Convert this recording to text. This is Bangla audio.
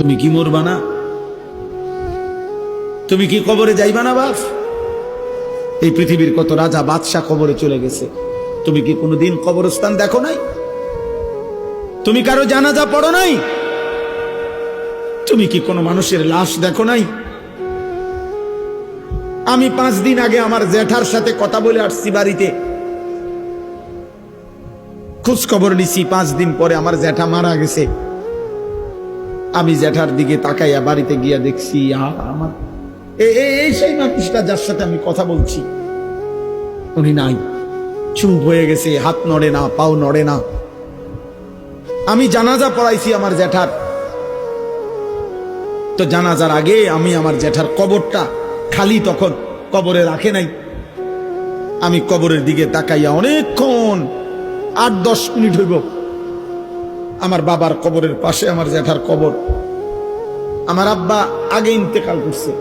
তুমি কি মরবা না? তুমি কি কবরে যাইবা না বাপ? এই পৃথিবীর কত রাজা বাদশাহ কবরে চলে গেছে, তুমি কি কোনোদিন কবরস্থান দেখো নাই? তুমি কারো জানাজা পড়ো নাই? তুমি কি কোনো মানুষের লাশ দেখো নাই? আমি 5 দিন আগে আমার জ্যাঠার সাথে কথা বলে আসছি, বাড়িতে খোঁজ খবর নিছি। 5 দিন পরে আমার জ্যাঠা মারা গেছে। আমি জ্যাঠার দিকে তাকাইয়া বাড়িতে গিয়া দেখছি আমার এই সেই মানুষটা যার সাথে আমি কথা বলছি, উনি নাই, চুপ হয়ে গেছে, হাত নড়ে না, পাও নড়ে না। আমি জানাজা পড়াইছি আমার জ্যাঠার, তো জানাজার আগে আমি আমার জ্যাঠার কবরটা খালি, তখন কবরে রাখে নাই। আমি কবরের দিকে তাকাইয়া অনেকক্ষণ 8-10 মিনিট হইব, আমার বাবার কবরের পাশে আমার জ্যাঠার কবর। আমার আব্বা আগে ইন্তেকাল করছে।